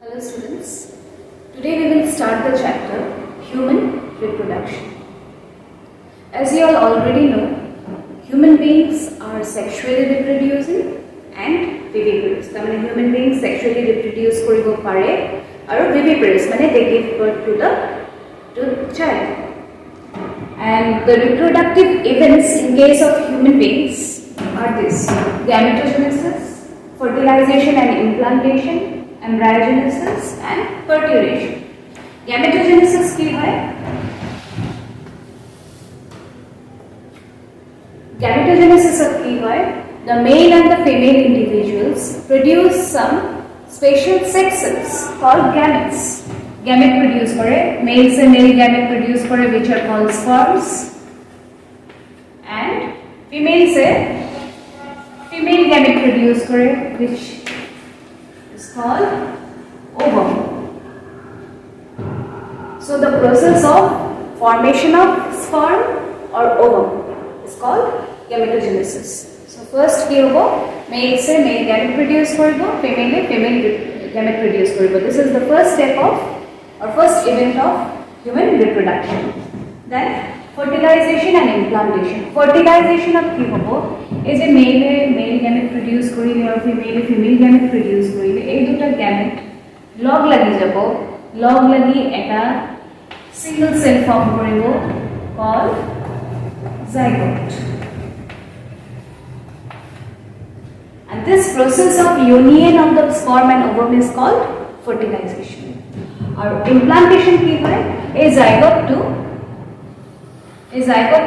Hello students, today we will start the chapter Human Reproduction. As you all already know, human beings are sexually reproducing and viviparous. I mean, human beings sexually reproduce koribo pare aru viviparous mane they give birth to child. And the reproductive events in case of human beings are this: gametogenesis, fertilization and implantation, embryogenesis and parturition. Gametogenesis কি হয়? Gametogenesis of কি হয়? The male and the female individuals produce some special sex cells called gametes. Gamete produce করে, male se male gamete produce করে which are called sperms, and female se female gamete produce করে which is called ovum. So the process of formation of sperm or ovum is called gametogenesis. So first কি হবো, male se male gamete produce করব, female female gamete produce করব. This is the first step of or first event of human reproduction. Then fertilization and implantation. Fertilization of কি হবো, এই যে male gamete produce করিলে আর female gamete produce করিলে এই দুটা gamete লগ লাগি যাব, লগ লাগি এটা single cell form করিব called zygote. And this process of union of the sperm and ovum is called fertilization. Or implantation কি হয়, এই zygote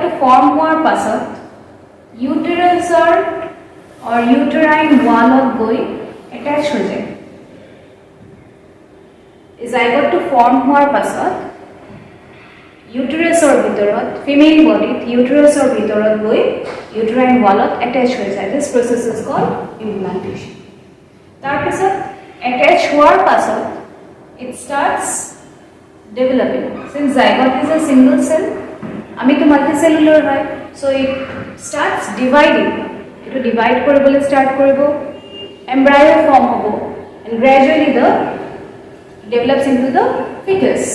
to form হোৱাৰ পাছত uterusৰ or uterine wallত গৈ attach হৈ যায়. এই zygote to form হোৱাৰ পাছত uterusৰ ভিতৰত female bodyত uterusৰ ভিতৰত গৈ uterine wallত attach হৈ যায়. This process is called implantation. তাৰ পিছত attach হোৱাৰ পাছত it starts developing. Since zygote is a single cell, amito multicellular hoy, so it starts dividing. It divide koribole start koribo, embryo form hobo, and gradually the develops into the fetus.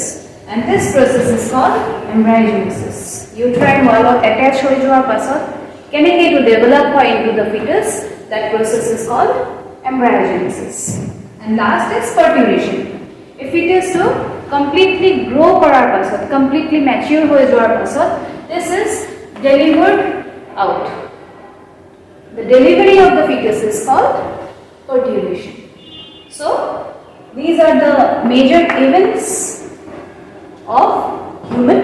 And this process is called embryogenesis. Uterine wall attach hoi joar pasot keneke to develop into the fetus, that process is called embryogenesis. And last is parturition. A fetus to completely grow korar pasot, completely mature hoi joar pasot, this is delivered out. The delivery of the fetus is called parturition. So these are the major events of human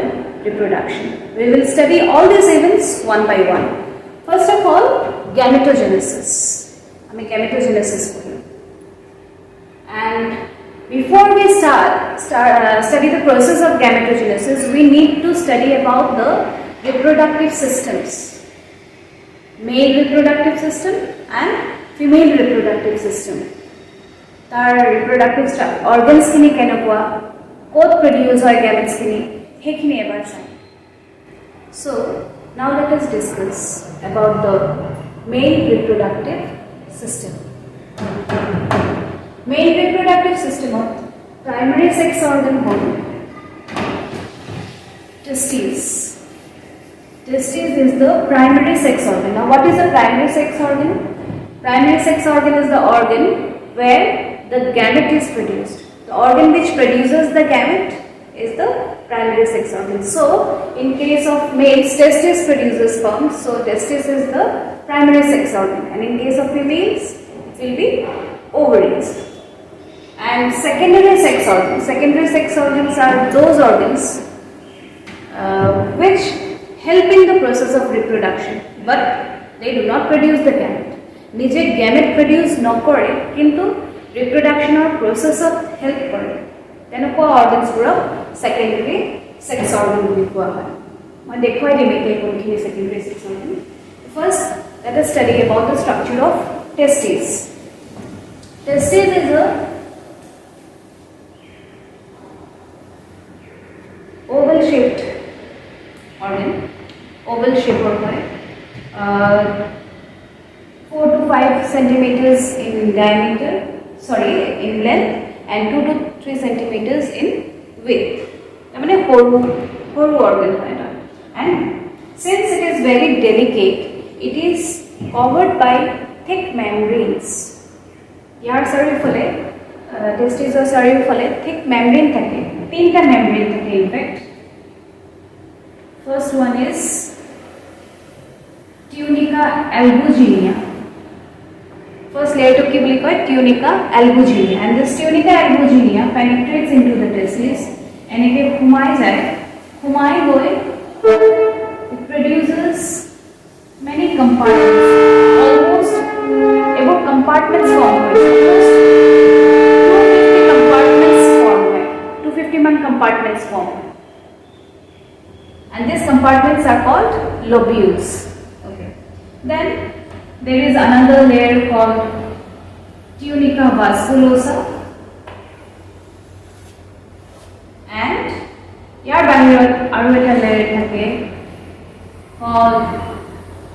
reproduction. We will study all these events one by one. First of all, gametogenesis. Gametogenesis for you. And before we study the process of gametogenesis, we need to study about the reproductive systems. Male reproductive system and female reproductive system. Tar reproductive organs kini kenokwa, ক'ত produce hoy gametes kini, hekhini ebar sai. So now let us discuss about the male reproductive system. Male reproductive system of primary sex organ hol testes. Testes is the primary sex organ. Now what is the primary sex organ? Primary sex organ is the organ where the gamete is produced. The organ which produces the gamete is the primary sex organ. So in case of males, testis produces sperm, so testis is the primary sex organ, and in case of females it will be ovaries. And secondary sex organs are those organs which help in the process of reproduction, but they do not produce the gamete. Nije gamete produce nokore, kintu reproduction or process of help kore. Tenokwa organs pura secondary sex organ boli koa hoy. Moi dekhoi dim etia konkhini secondary sex organ. First, let us study about the structure of testes. Testes is a oval shaped organ, oval shape or 4 to 5 centimeters in diameter, in length, and 2 to 3 centimeters in width. I mean, horu organ hoy na. And since it is very delicate, it is covered by thick membranes. Yar sarifale testis sarifale thick membrane thake. Tinta membrane thake in fact. First one is tunica albuginea. First layer to ki boli koy tunica albuginea, and this tunica albuginea penetrates into the testis and it khumai jay hoy it produces many compartments, almost about compartments form almost 250 compartments form, and these compartments are called lobules. Okay, then there is another layer called tunica vasculosa, and yar bahirot aru eta layer thake called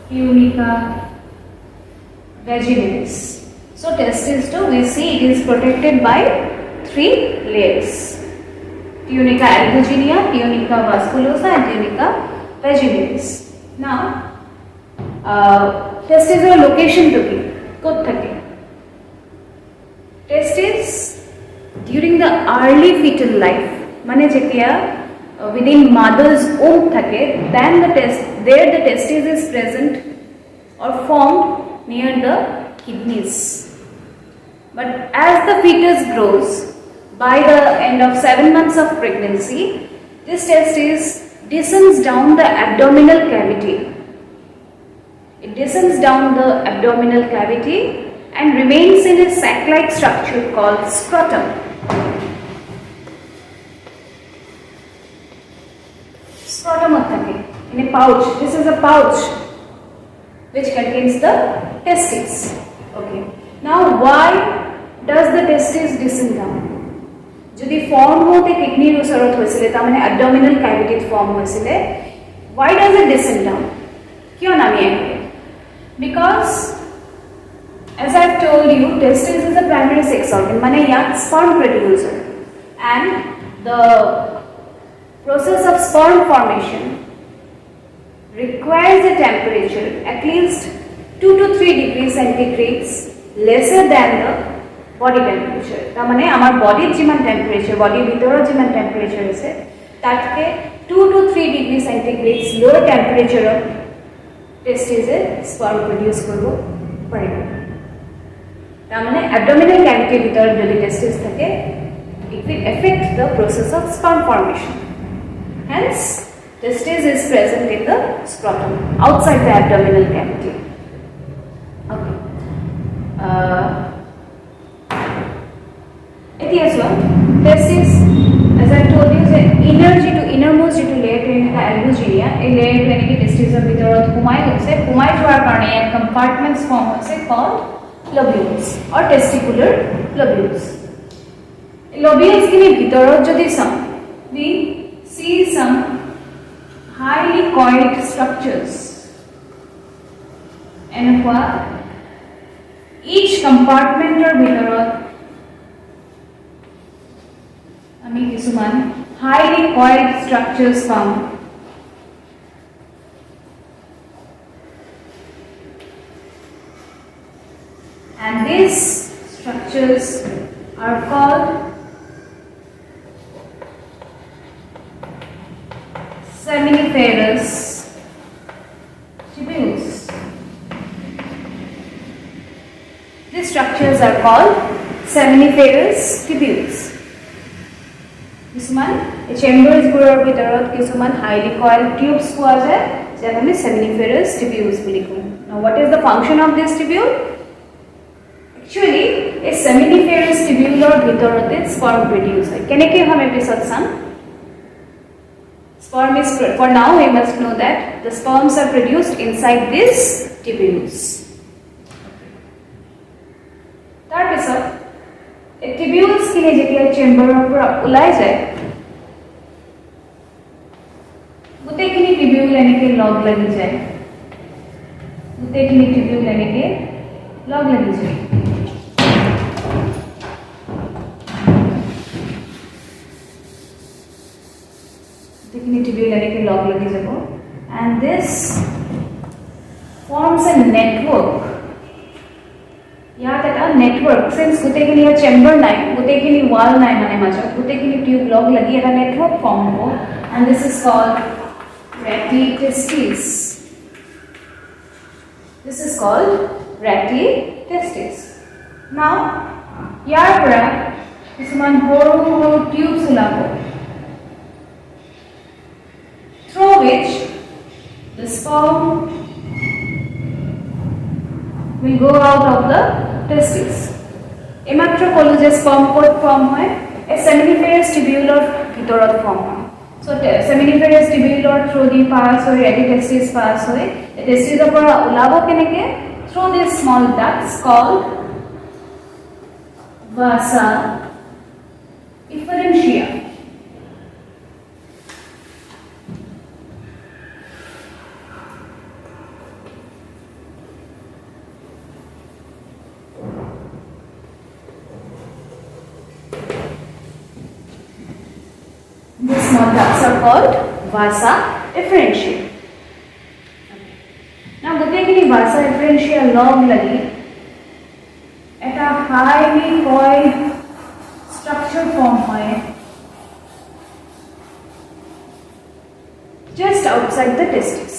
tunica vaginalis. So testis too, we see it is protected by 3 layers: tunica albuginea, tunica vasculosa, and tunica vaginalis. Now testis location to ki kot thake. Testis during the early fetal life, mane jetia within mother's womb thake, then the testis is present or formed near the kidneys. But as the fetus grows, by the end of 7 months of pregnancy, this testis descends down the abdominal cavity. It descends down the abdominal cavity and remains in a sac-like structure called scrotum. Scrotum in a pouch. This is a pouch which contains the testes. Okay. Now, why does the testis descend down? যদি form হতে কিডনির ওচৰত হৈছিলে, তাৰ মানে abdominal cavity form হৈছিলে, why does it descend down? কিয় নামি আহিলে? Because as I have told you, testis is a primary sex organ, মানে ইয়াক sperm producer, and the process of sperm formation requires a temperature at least 2 to 3 degrees centigrades lesser than the body temperature. তা মানে আমার বডির যেমান temperature, বডির ভিতৰত যেমান temperature আছে তাতকে 2 to 3 degree centigrades lower temperature টেস্টিসে স্পার্ম প্রডিউস করব পারিব। তা মানে abdominal cavity ভিতৰত যদি টেস্টিস থাকে, it will affect the process of sperm formation. Hence, testis is present in the scrotum outside the abdominal cavity. Okay. Testis, as I told you, is innermost layer tunica albuginea. A layer tunica testis of ভিতৰত সোমাই যোৱাৰ কাৰণে এক compartments form হৈছে called lobules or testicular lobules. Lobules কিনি ভিতৰত যদি চাওঁ, we see some highly coiled structures, and each compartment ভিতৰত আমি কিছুমান highly coiled structures found. And these structures are called seminiferous tubules. These structures are called seminiferous tubules. কিছুমান chambers গুৰৰ ভিতৰত কিছুমান হাইলি কয়েল টিউবস পোৱা যায়, যাক আমি seminiferous tubules বুলি কওঁ। Now what is the function of this tubule? Actually, a seminiferous tubular ভিতৰতে sperm produce হয়। কেনেকৈ हम এপিসোড চাম। Sperm is, for now we must know that the sperms are produced inside these tubules. তাৰপিছত এই tubules কিনে যেতিয়া চেম্বাৰৰ পৰা ওলাই যায়, গোটেইখিনি টিবিউল এনেকে লগ লাগি যায়, গোটেইখিনি টিবিউল এনেকে লগ লাগি যায়। গোটেইখিনি টিবিউল এনেকৈ লগ লাগি যাব and this forms a network. ইয়াত এটা নেটৱৰ্ক since গোটেইখিনি চেম্বাৰ নাই গোটেইখিনি ওয়াল নাই মানে মাজত গোটেইখিনি টিউব লগ লাগি এটা নেটৱৰ্ক ফৰ্ম হ'ব and this is called ratty testes. This is called ratty testes. Now ইয়াৰ পৰা কিছুমান সৰু সৰু টিউবছ ওলাব through which the sperm will go out of the testes. Ematro kolu je sperm code form hoy a seminiferous tubule bhitorot form hoy. So seminiferous tubule through the pass hoy ratty testes pass hoy the testes opora ulabo keneke through these small ducts called vasa efferentia. These small ducts are called vasa efferentia. Now, goteikini vasa efferentia log lagi eta highly coiled structure form hoy just outside the testes.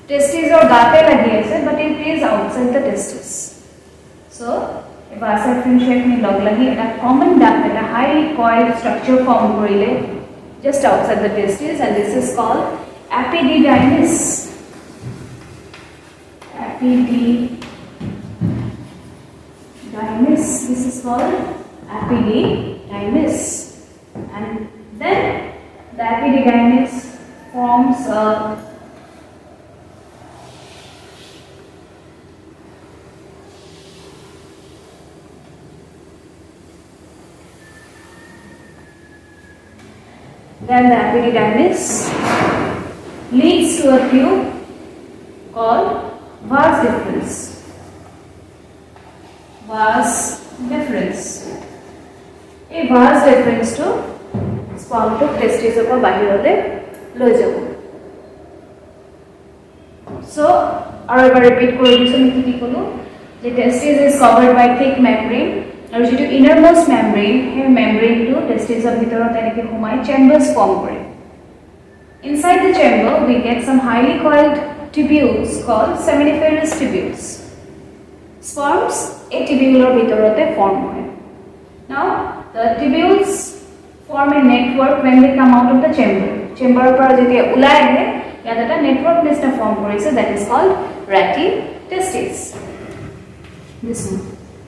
Testes or gate lagi ase but it is outside the testes. So vasa efferentia khini log lagi eta common duct eta highly coiled structure form korile just outside the testes and this is called epididymis. Epididymis. This is called epididymis and then the epididymis forms a then the epididymis leads to a tube called vas deferens. Vas deferens. A vas deferens to sperm to testes opor bahirole loi jabo. So aru ebar repeat kori disu ki ki kolu the testes is covered by thick membrane. আৰু যেটো innermost membrane hey membrane to testes of ভিতৰত এনেকে সোমাই chambers form কৰে. Inside the chamber we get some highly coiled tubules called seminiferous tubules. Sperms a tubular ভিতৰতে form হয়. Now the tubules form a network when they come out of the chamber. Chamber পৰা যেতিয়া ওলাই আহে ইয়াত এটা network নিচিনা form কৰিছে that is called ratty testes. This one.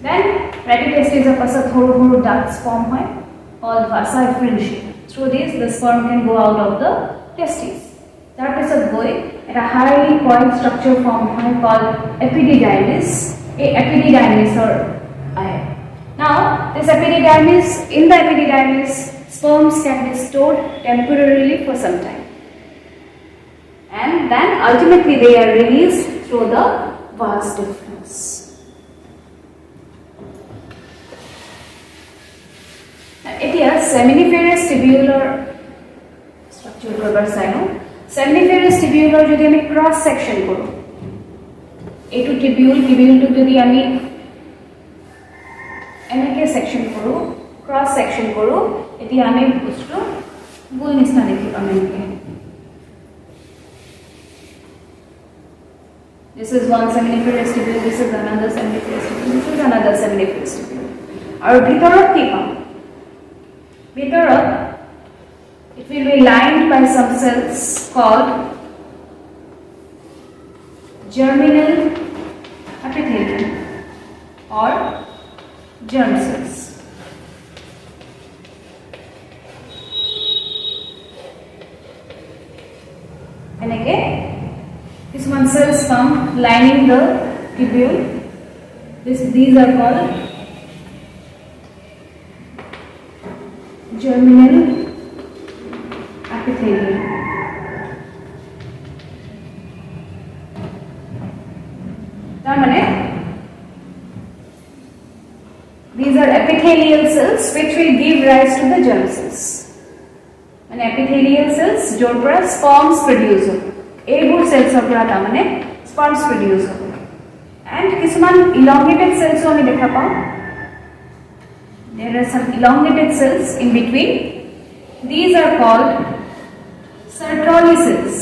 Then ratty testes of pasat horu ducts form hoy called vasa efferentia. Through this the sperm can go out of the testes. Tar pasat goi eta highly coiled structure form hoy called epididymis. A epididymis or now this epididymis in the epididymis sperms can be stored temporarily for some time and then ultimately they are released through the vas deferens. এতিয়া seminiferous tubular structure করবার চাইনো seminiferous tubular যদি আমি cross section করো এটু tubule টিবিউলটো যদি আমি এনেকে section করো ক্রস সেকশন করো এটি আমি বস্তু গোল নিচিনা দেখি পাম এনেকে this is one seminiferous tubule this is another seminiferous tubule this is another seminiferous tubule আৰু ভিতৰত কি পাম ভিতৰত it will be lined by some cells called germinal epithelium or germ cells. And again, কিছুমান cells come lining the tubule. These are called germinal epithelium. These are epithelial cells which will give rise to the germ cells. মানে epithelial sales য'ৰ পৰা স্পাৰ্মছ produce হ'ব এইবোৰ সেলছৰ পৰা তাৰমানে স্পাৰ্মছ produce হ'ব and কিছুমান ইলংগেটেড সেলছো আমি দেখা পাওঁ there are some elongated cells in between these are called Sertoli cells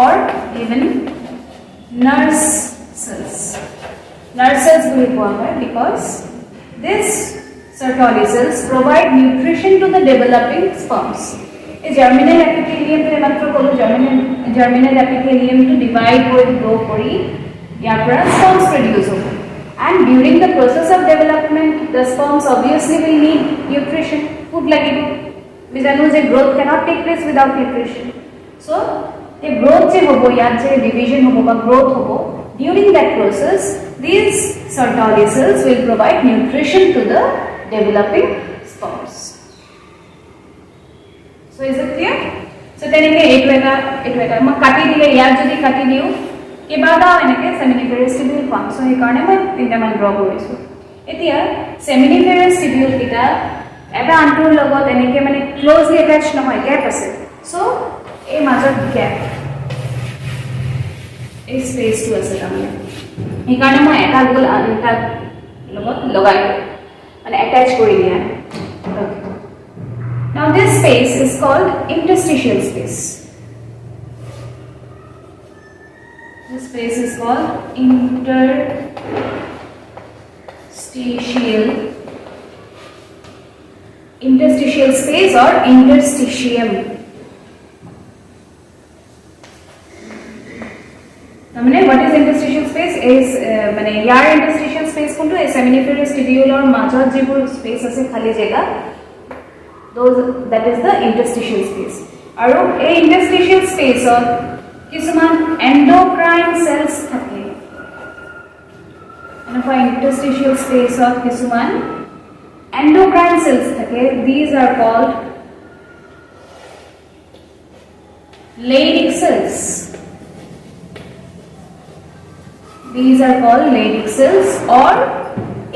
or even nurse cells বুলি কোৱা হয় because this Sertoli cells provide nutrition to the developing sperms. A germinal epithelium to ematro kolu germinal epithelium to divide or grow kori yapra sperms produce hobo. And during the process of development, the sperms obviously will need nutrition, food lagibo. We know that growth cannot take place without nutrition. So, the growth je hobo yat je division hobo ba growth hobo. During that process, these Sertoli cells will provide nutrition to the developing sperms. So is it clear? So tenike etu eta ma kati dile yar jodi kati diu kebada enake seminiferous tubule pam so he karone moi tinta man draw korisu etia seminiferous tubule kita eta antur logot enake mane closely attached nohoy gap ase so ei major gap ei space tu ase tamane he karone moi eta gol anta logot logai and attach kori diya okay. Now this space is called interstitial space. This space is called interstitial space or interstitium. What is interstitial space? Is yar interstitial space kuntu is seminiferous tubule or major jibur space ase khali jagah. That is the interstitial space. Aru a interstitial space or kisuman endocrine cells thake. And for interstitial space or kisuman endocrine cells thake, these are called Leydig cells. These are called Leydig cells or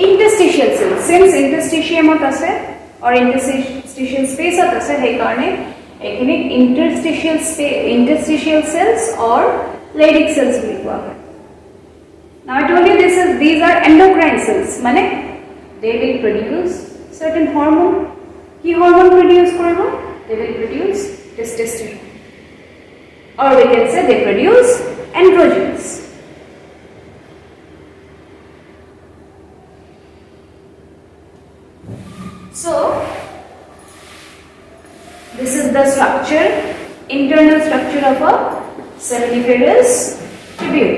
interstitial cells. Since interstitium ase or interstitial space at ase he karone ekine interstitial cells or Leydig cells boli koa hoy. Now I told you these are endocrine cells mane they will produce certain hormone. Ki hormone produce koribo? They will produce testosterone or we can say they produce androgens. So, this is the structure, internal structure of a seminiferous tubule.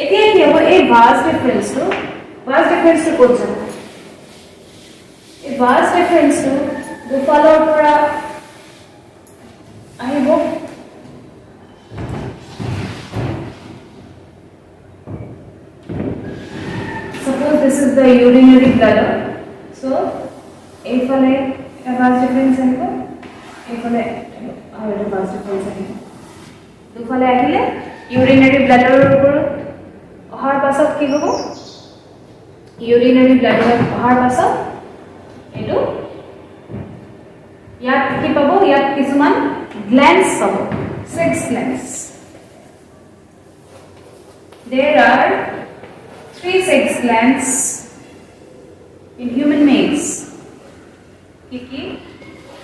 Again, here a vast difference to what? A vast difference to the follow para. I hope. Suppose this is the urinary bladder. So, a vast difference and a vast difference. দুফালে আহিলে urinary bladder উপর অহাৰ পাছত কি হ'ব urinary bladder অহাৰ পাছত এটো ইয়াত কি পাব ইয়াত কিছুমান glands পাব 6 glands. There are 3 sex glands in human males. Kiki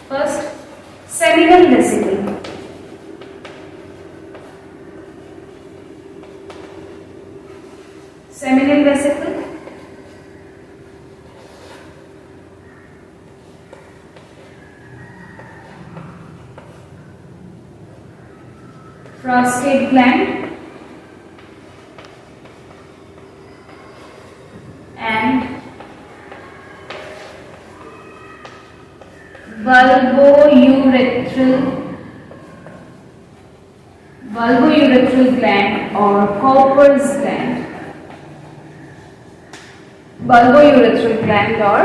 first seminal vesicle. Seminal vesicle. Prostate gland. And bulbourethral gland or Cowper's gland. Bulbourethral gland or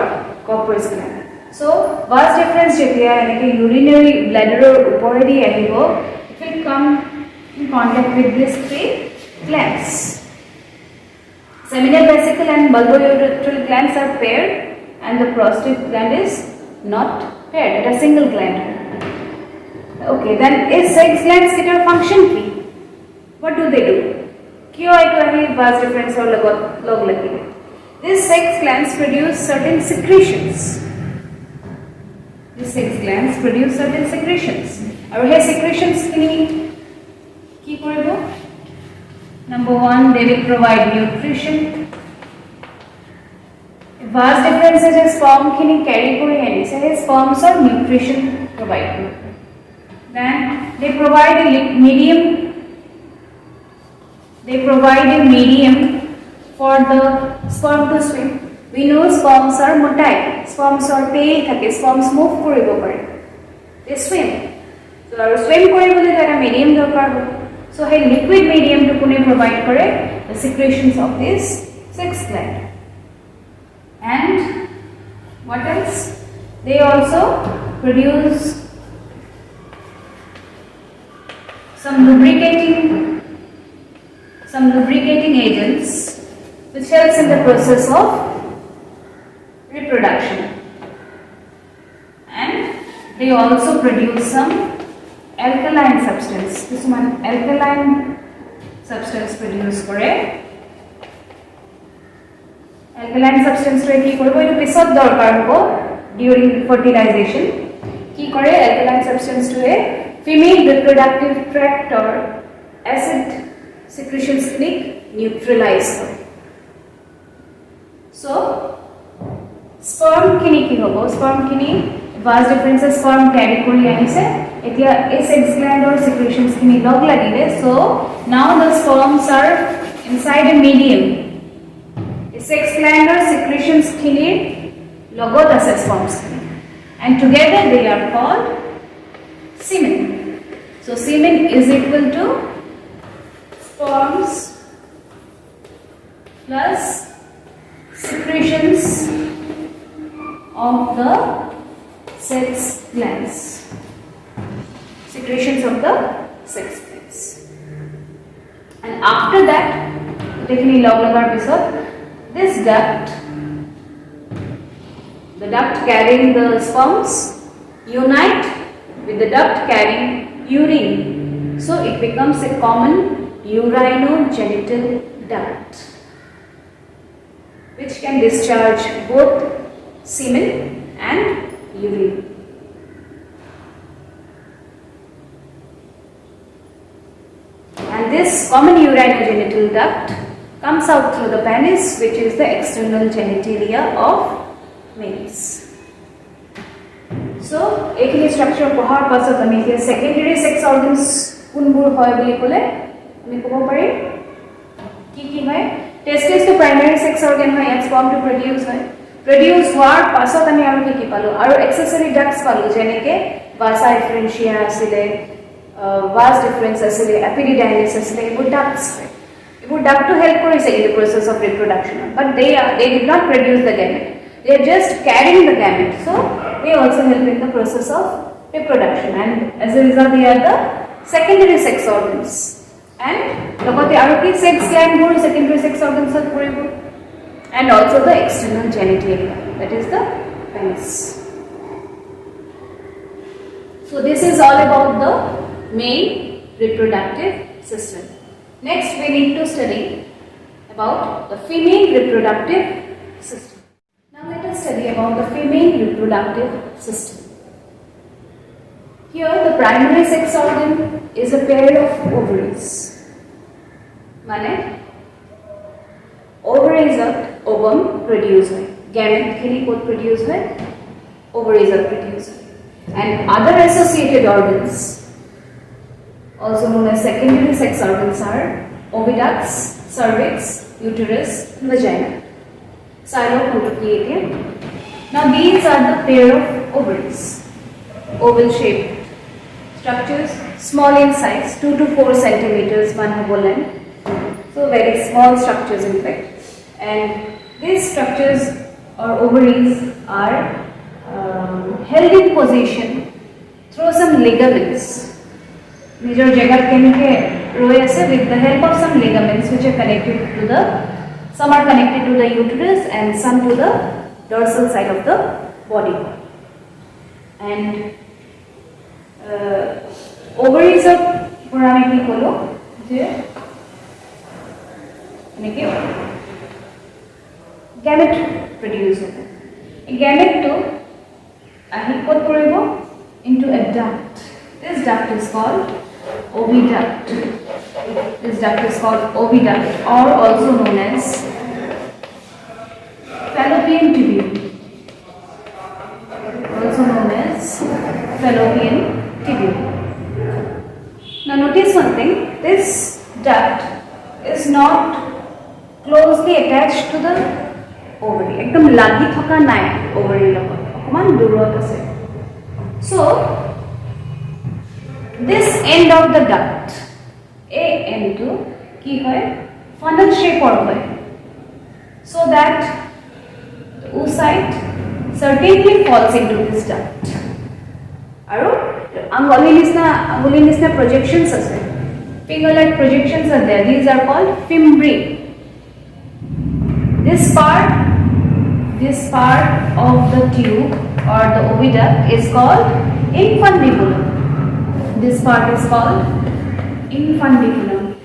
Cowper's gland. So, vast difference jethiya enake urinary bladder or uporedi ahibo, it will come in contact with these three glands. Seminal vesicle and bulbourethral glands are paired and the prostate gland is not paired, it is a single gland. Okay, then is sex glands keter function ki? What do they do? Kyo etu ahi vas difference or log lagi. These sex glands produce certain secretions. These sex glands produce certain secretions. Aru he secretions kini ki koribo? Number one, they will provide nutrition. Vas difference je sperm kini carry kori ani se sperms are nutrition provide. Then they provide a medium. They provide a medium for the sperm to swim. We know sperms are motile. Sperms are pale thake. Sperms move koribo pare. They swim. So swim koribole tara medium dorkar hoy. So hey liquid medium to kune provide kore the secretions of this sex gland. And what else? They also produce some lubricating agents which helps in the process of reproduction. And they also produce some alkaline substance. This one alkaline substance produce kore. Alkaline substance to ki koribo etu pisot dorkar hobo during fertilization. Ki kore alkaline substance to a female reproductive tract or acid secretions click neutralize kore. So sperm kini ki hobo? Sperm kini vas difference sperm carry kori anise etia a sex gland or secretions kini log lagile. So now the sperms are inside a medium. A sex gland or secretions kini logot ase sperms kini and together they are called semen. So semen is equal to sperms plus secretions of the sex glands. Secretions of the sex glands. And after that, technically log lagar pisot, this duct, the duct carrying the sperms, unite with the duct carrying urine. So it becomes a common urinogenital duct, which can discharge both semen and urine. And this common urinogenital duct comes out through the penis, which is the external genitalia of males. So, ekini structure pohar pasot ami here secondary sex organs kunbur hoy boli kole ami kobo pari ki hoy testis to primary sex organ hoy and sperm to produce war pasot ami aru ki palu aru accessory ducts palu jeneke vasa efferentia asile vas difference asile epididymis asile ebu ducts ebu duct to help korise in the process of reproduction, but they did not produce the gamete. They are just carrying the gamete, so they also help in the process of reproduction, and as a result they are the secondary sex organs. And logote aru ki sex gland buru secondary sex organs are poribo, and also the external genitalia, that is the penis. So this is all about the male reproductive system. Next we need to study about the female reproductive system. Now let us study about the female reproductive system. Here the primary sex organ is a pair of ovaries. Mane ovaries are ovum produce hoy, gamete khili kot produce hoy, ovaries are produced, and other associated organs also known as secondary sex organs are oviducts, cervix, uterus, vagina. Now these are the pair of ovaries. Oval shaped structures, small in size, 2 to 4 centimeters one length. So very small structures in fact. And these structures or ovaries are held in position through some ligaments. Major jagat kenike roi ase with the help of some ligaments which are connected to the, some are connected to the uterus and some to the dorsal side of the body. And ovaries of purami ki kolo je eneke gamete produce hote. A gamete to ahi kot koribo into a duct. This duct is called oviduct. This duct is called oviduct, or also known as fallopian tubule. Also known as fallopian tubule. Now notice one thing, this duct is not closely attached to the ovary. Ekdom lagi thoka nai ovary logot. Okoman durot ase. So this end of the duct, a end to ki hoy funnel shape or hoy, so that the oocyte certainly falls into this duct. Aru anguli nisna projections ase, finger like projections are there. These are called fimbriae. This part of the tube or the oviduct is called infundibulum. This part is called infundibulum.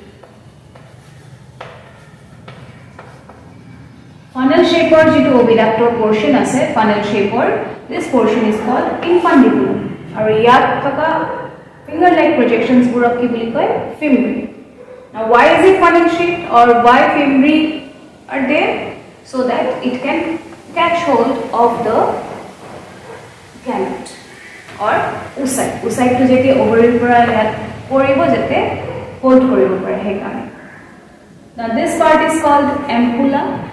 Funnel shape or jitu oviduct or portion ase, funnel shape or this portion is called infundibulum. Aru yat thaka finger like projections burok ki boli koy fimbriae. Now why is it funnel shaped or why fimbriae are there? So that it can catch hold of the gamete or oocyte. Oocyte to jete ovary pura poribo jete hold koribo pare he kane. Now this part is called ampulla.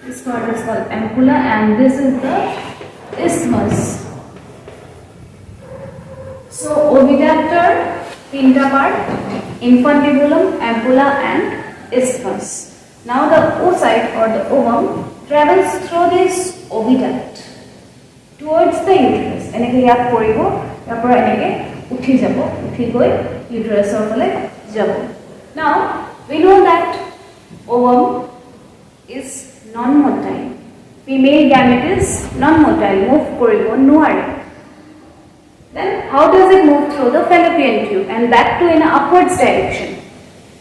This part is called ampulla and this is the isthmus. So oviductor, tinta part, infundibulum, ampulla and isthmus. Now the oocyte or the ovum travels through this oviduct towards the uterus. Eneke yat poribo, yapora eneke uthi jabo, uthi goi uterus or phale jabo. Now we know that ovum is non-motile. Female gamete is non-motile, move koribo noare. Then how does it move through the fallopian tube and that too in an upwards direction?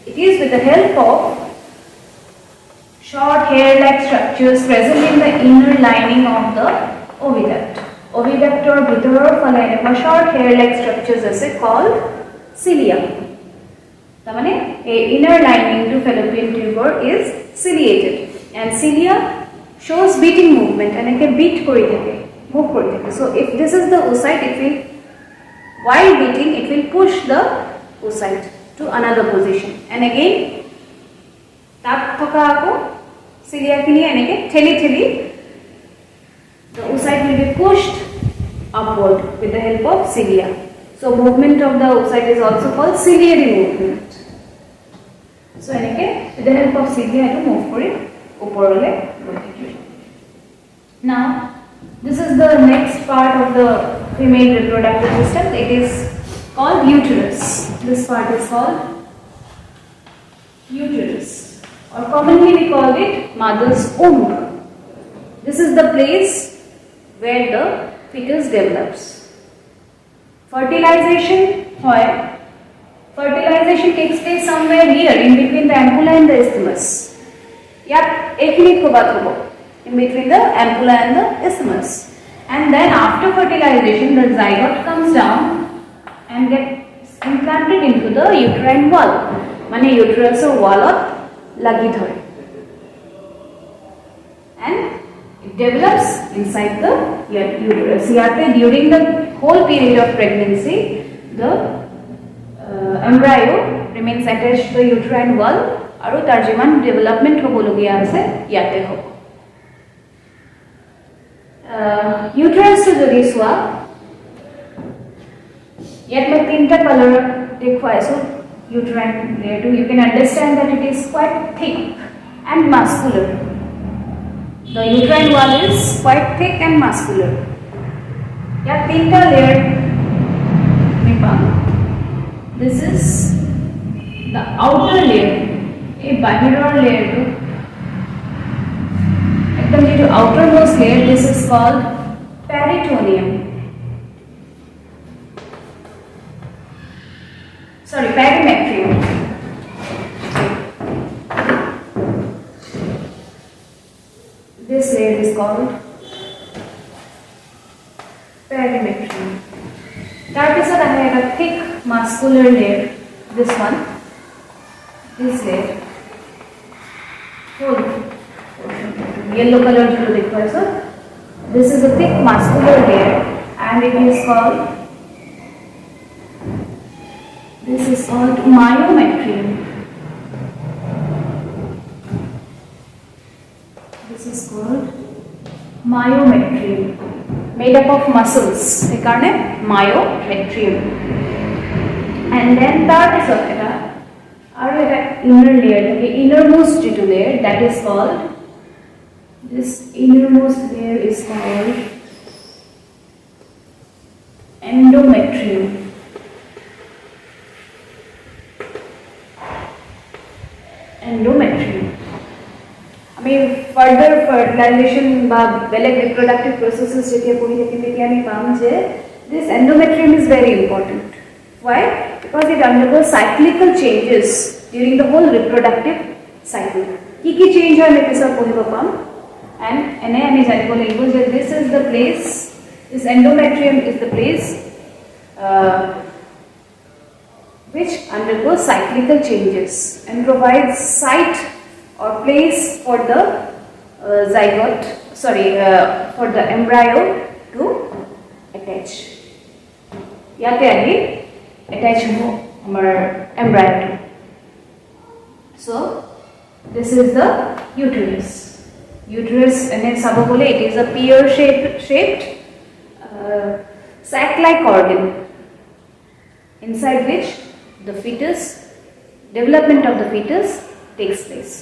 It is with the help of short hair-like structures present in the inner lining of the oviduct. Oviduct or bhitoror phale eneka short hair-like structures ase called cilia. Tamane a inner lining to fallopian tube is ciliated and cilia shows beating movement and eneke beat kori thake, move kori thake. So if this is the oocyte, it will, while beating, it will push the oocyte to another position and again tak thoka ako cilia kini eneke theli the oocyte will be pushed upward with the help of cilia. So movement of the oocyte is also called ciliary movement. So eneke with the help of cilia to move kori uporole. Now this is the next part of the female reproductive system. It is called uterus. This part is called uterus, or commonly we call it mother's womb. This is the place where the fetus develops. Fertilization takes place somewhere here in between the ampulla and the isthmus. Yat ek minute ko baat hobo. In between the ampulla and the isthmus. And then after fertilization, the zygote comes down and gets implanted into the uterine wall. Mane uterus or wall lagi dhore. And it develops inside the uterus. Yate during the whole period of pregnancy, the embryo remains attached to the uterine wall. Aru tar jiman development hobologia ase yate hobo. Uterus to jodi soa yet my tinta color dekhwaisu uterine layer too. You can understand that it is quite thick and muscular. The uterine wall is quite thick and muscular. Yat tinta layer me pam This is the outer layer. A bahirar layer to ekdam je outermost layer, this is called peritoneum. Sorry, perimetrium. This layer is called perimetrium. Tarpisot I have a thick muscular layer. This one, this layer, whole yellow color to the so this is a thick muscular layer, and it is called myometrium. This is called myometrium, made up of muscles. Ekarne myometrium. And then third is inner layer, the innermost layer, that is called, this innermost layer is called endometrium. Endometrium. I mean, further fertilization বা বেলেগ reproductive processes যেতিয়া পঢ়ি থাকিম তেতিয়া আমি পাম যে this endometrium is very important. Why? Because it undergoes cyclical changes during the whole reproductive cycle. Ki change hoy me pisot pohibo pam, and ene ami janibo lagibo je this is the place, this endometrium is the place which undergoes cyclical changes and provides site or place for the zygote, for the embryo to attach. Yate ahi attach ho amar embryo to. So this is the uterus. Uterus ene sabo bole it is a pear shaped sac like organ inside which the development of the fetus takes place.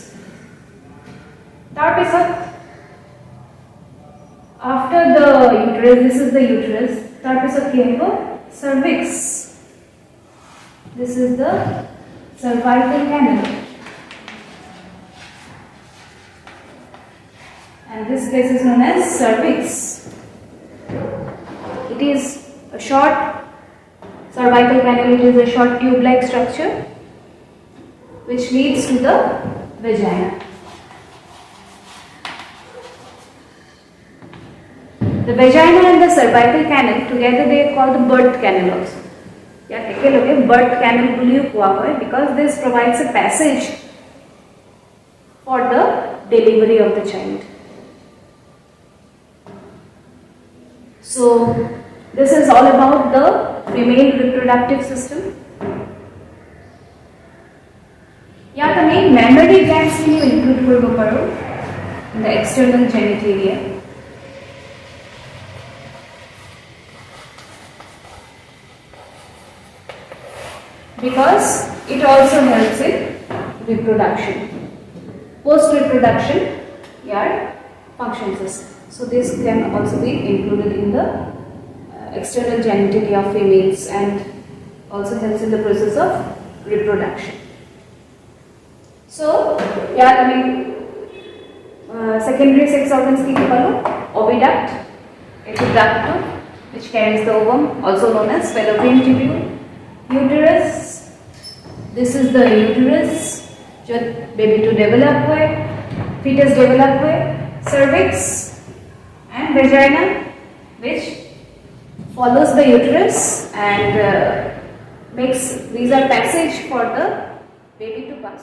Tarpisot after the uterus, this is the uterus. Tarpisot ki hobo cervix. This is the cervical canal, and this place is known as cervix. It is a short cervical canal. It is a short tube-like structure which leads to the vagina. The vagina and the cervical canal together they are called the birth canal also. Yeah, ekaloge birth canal buliu kowa hoy because this provides a passage for the delivery of the child. So this is all about the female reproductive system. Yeah, the main mammary glands can you include korbo paro in the external genitalia. Because it also helps in reproduction, post-reproduction function system. So this can also be included in the external genitalia of females and also helps in the process of reproduction. So secondary sex organs ki palo oviduct, epiductum, which carries the ovum, also known as fallopian tubule. Uterus, this is the uterus जो baby to develop हुए, fetus develop हुए. Cervix and vagina which follows the uterus and these are passage for the baby to pass.